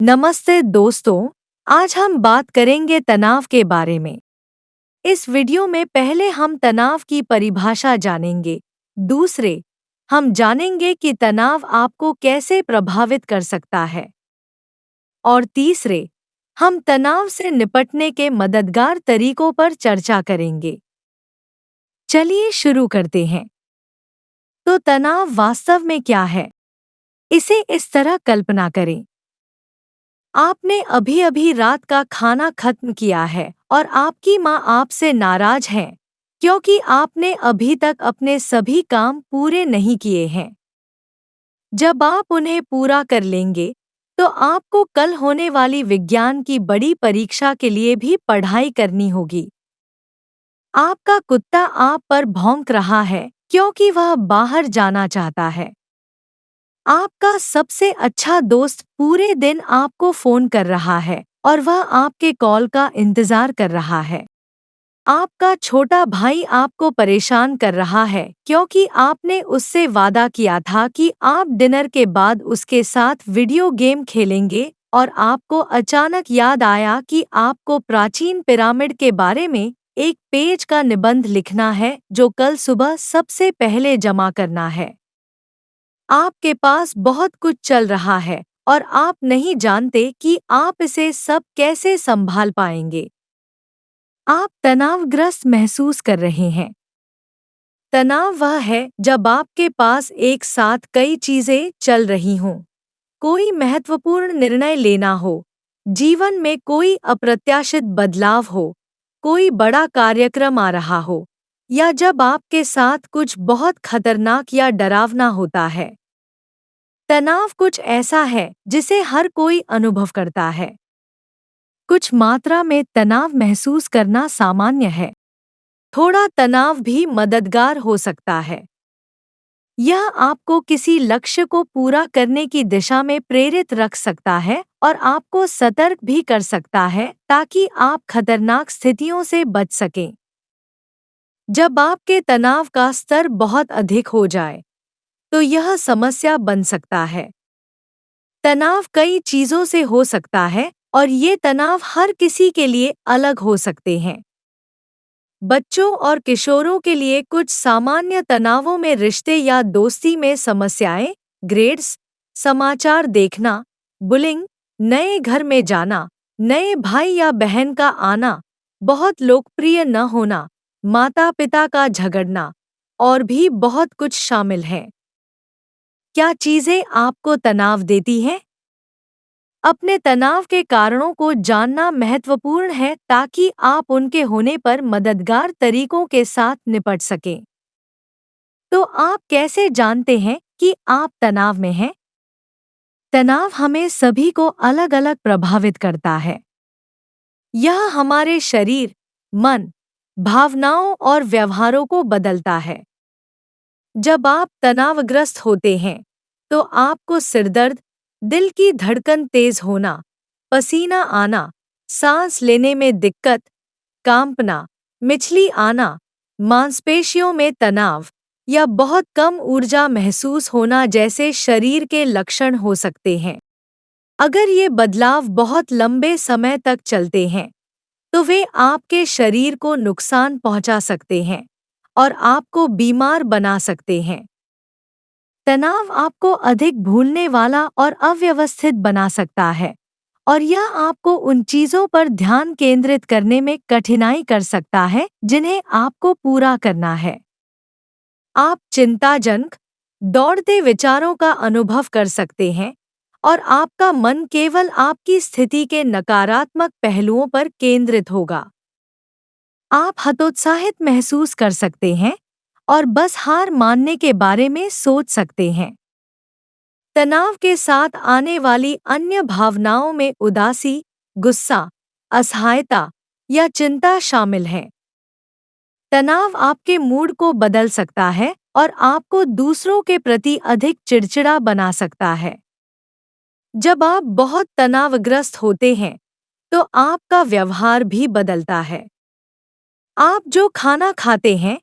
नमस्ते दोस्तों, आज हम बात करेंगे तनाव के बारे में। इस वीडियो में पहले हम तनाव की परिभाषा जानेंगे। दूसरे, हम जानेंगे कि तनाव आपको कैसे प्रभावित कर सकता है। और तीसरे, हम तनाव से निपटने के मददगार तरीकों पर चर्चा करेंगे। चलिए शुरू करते हैं। तो तनाव वास्तव में क्या है? इसे इस तरह कल्पना करें। आपने अभी-अभी रात का खाना खत्म किया है और आपकी माँ आपसे नाराज है क्योंकि आपने अभी तक अपने सभी काम पूरे नहीं किए हैं। जब आप उन्हें पूरा कर लेंगे, तो आपको कल होने वाली विज्ञान की बड़ी परीक्षा के लिए भी पढ़ाई करनी होगी। आपका कुत्ता आप पर भौंक रहा है क्योंकि वह बाहर जाना चाहता है। आपका सबसे अच्छा दोस्त पूरे दिन आपको फोन कर रहा है और वह आपके कॉल का इंतजार कर रहा है। आपका छोटा भाई आपको परेशान कर रहा है क्योंकि आपने उससे वादा किया था कि आप डिनर के बाद उसके साथ वीडियो गेम खेलेंगे और आपको अचानक याद आया कि आपको प्राचीन पिरामिड के बारे में एक पेज का निबंध लिखना है जो कल सुबह सबसे पहले जमा करना है। आपके पास बहुत कुछ चल रहा है और आप नहीं जानते कि आप इसे सब कैसे संभाल पाएंगे। आप तनावग्रस्त महसूस कर रहे हैं। तनाव वह है जब आपके पास एक साथ कई चीजें चल रही हों। कोई महत्वपूर्ण निर्णय लेना हो, जीवन में कोई अप्रत्याशित बदलाव हो, कोई बड़ा कार्यक्रम आ रहा हो, या जब आपके साथ कुछ बहुत खतरनाक या डरावना होता है। तनाव कुछ ऐसा है जिसे हर कोई अनुभव करता है। कुछ मात्रा में तनाव महसूस करना सामान्य है। थोड़ा तनाव भी मददगार हो सकता है। यह आपको किसी लक्ष्य को पूरा करने की दिशा में प्रेरित रख सकता है और आपको सतर्क भी कर सकता है ताकि आप खतरनाक स्थितियों से बच सकें। जब आपके तनाव का स्तर बहुत अधिक हो जाए, तो यह समस्या बन सकता है। तनाव कई चीजों से हो सकता है और ये तनाव हर किसी के लिए अलग हो सकते हैं। बच्चों और किशोरों के लिए कुछ सामान्य तनावों में रिश्ते या दोस्ती में समस्याएं, ग्रेड्स, समाचार देखना, बुलिंग, नए घर में जाना, नए भाई या बहन का आना, बहुत लोकप्रिय न होना, माता-पिता का झगड़ना, और भी बहुत कुछ शामिल है। क्या चीजें आपको तनाव देती हैं? अपने तनाव के कारणों को जानना महत्वपूर्ण है ताकि आप उनके होने पर मददगार तरीकों के साथ निपट सकें। तो आप कैसे जानते हैं कि आप तनाव में हैं? तनाव हमें सभी को अलग-अलग प्रभावित करता है। यह हमारे शरीर, मन, भावनाओं और व्यवहारों को बदलता है। जब आप तनावग्रस्त होते हैं, तो आपको सिरदर्द, दिल की धड़कन तेज होना, पसीना आना, सांस लेने में दिक्कत, कांपना, मिचली आना, मांसपेशियों में तनाव या बहुत कम ऊर्जा महसूस होना जैसे शरीर के लक्षण हो सकते हैं। अगर ये बदलाव बहुत लंबे समय तक चलते हैं, तो वे आपके शरीर को नुकसान पहुंचा सकते हैं और आपको बीमार बना सकते हैं। तनाव आपको अधिक भूलने वाला और अव्यवस्थित बना सकता है और यह आपको उन चीजों पर ध्यान केंद्रित करने में कठिनाई कर सकता है जिन्हें आपको पूरा करना है। आप चिंताजनक, दौड़ते विचारों का अनुभव कर सकते हैं और आपका मन केवल आपकी स्थिति के नकारात्मक पहलुओं पर केंद्रित होगा। आप हतोत्साहित महसूस कर सकते हैं और बस हार मानने के बारे में सोच सकते हैं। तनाव के साथ आने वाली अन्य भावनाओं में उदासी, गुस्सा, असहायता या चिंता शामिल है। तनाव आपके मूड को बदल सकता है और आपको दूसरों के प्रति अधिक चिड़चिड़ा बना सकता है। जब आप बहुत तनावग्रस्त होते हैं, तो आपका व्यवहार भी बदलता है। आप जो खाना खाते हैं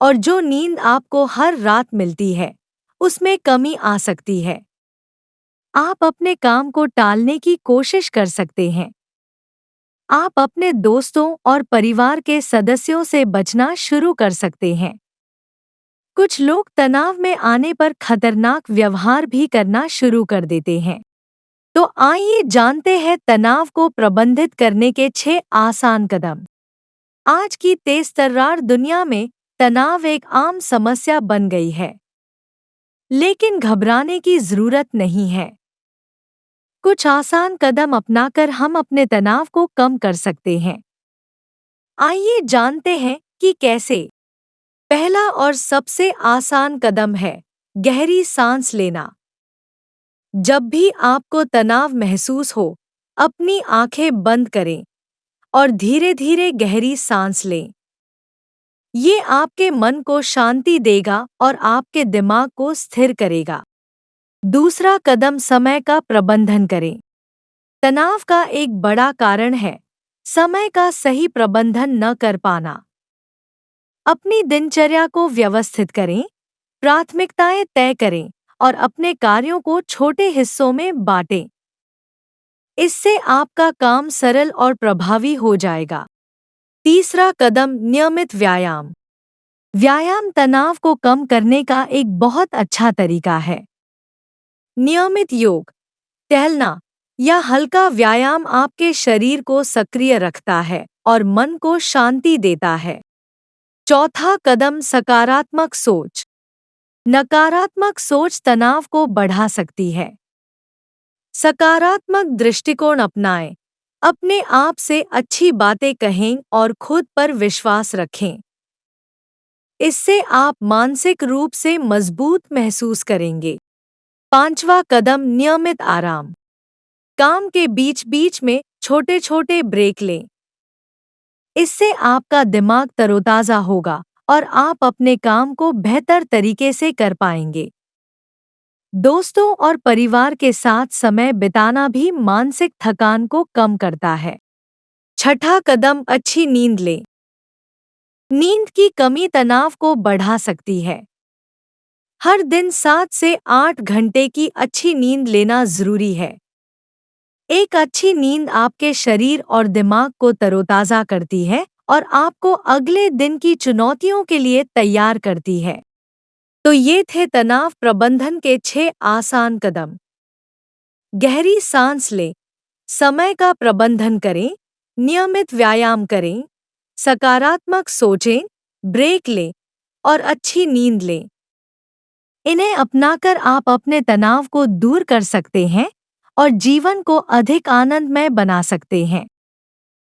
और जो नींद आपको हर रात मिलती है, उसमें कमी आ सकती है। आप अपने काम को टालने की कोशिश कर सकते हैं। आप अपने दोस्तों और परिवार के सदस्यों से बचना शुरू कर सकते हैं। कुछ लोग तनाव में आने पर खतरनाक व्यवहार भी करना शुरू कर देते हैं। तो आइए जानते हैं तनाव को प्रबंधित करने के 6 आसान कदम। आज की तेज-तर्रार दुनिया में तनाव एक आम समस्या बन गई है, लेकिन घबराने की जरूरत नहीं है। कुछ आसान कदम अपनाकर हम अपने तनाव को कम कर सकते हैं। आइए जानते हैं कि कैसे। पहला और सबसे आसान कदम है गहरी सांस लेना। जब भी आपको तनाव महसूस हो, अपनी आंखें बंद करें और धीरे-धीरे गहरी सांस लें। ये आपके मन को शांति देगा और आपके दिमाग को स्थिर करेगा। दूसरा कदम समय का प्रबंधन करें। तनाव का एक बड़ा कारण है समय का सही प्रबंधन न कर पाना। अपनी दिनचर्या को व्यवस्थित करें, प्राथमिकताएं तय करें और अपने कार्यों को छोटे हिस्सों में बांटें। इससे आपका काम सरल और प्रभावी हो जाएगा। तीसरा कदम नियमित व्यायाम। व्यायाम तनाव को कम करने का एक बहुत अच्छा तरीका है। नियमित योग, टहलना या हल्का व्यायाम आपके शरीर को सक्रिय रखता है और मन को शांति देता है। चौथा कदम सकारात्मक सोच। नकारात्मक सोच तनाव को बढ़ा सकती है। सकारात्मक दृष्टिकोण अपनाएं, अपने आप से अच्छी बातें कहें और खुद पर विश्वास रखें। इससे आप मानसिक रूप से मजबूत महसूस करेंगे। पांचवा कदम नियमित आराम। काम के बीच-बीच में छोटे-छोटे ब्रेक लें। इससे आपका दिमाग तरोताजा होगा और आप अपने काम को बेहतर तरीके से कर पाएंगे। दोस्तों और परिवार के साथ समय बिताना भी मानसिक थकान को कम करता है। छठा कदम अच्छी नींद लें। नींद की कमी तनाव को बढ़ा सकती है। हर दिन 7 से 8 घंटे की अच्छी नींद लेना जरूरी है। एक अच्छी नींद आपके शरीर और दिमाग को तरोताजा करती है और आपको अगले दिन की चुनौतियों के लिए तैयार करती है। तो ये थे तनाव प्रबंधन के 6 आसान कदम। गहरी सांस लें, समय का प्रबंधन करें, नियमित व्यायाम करें, सकारात्मक सोचें, ब्रेक लें और अच्छी नींद लें। इन्हें अपनाकर आप अपने तनाव को दूर कर सकते हैं और जीवन को अधिक आनंदमय बना सकते हैं।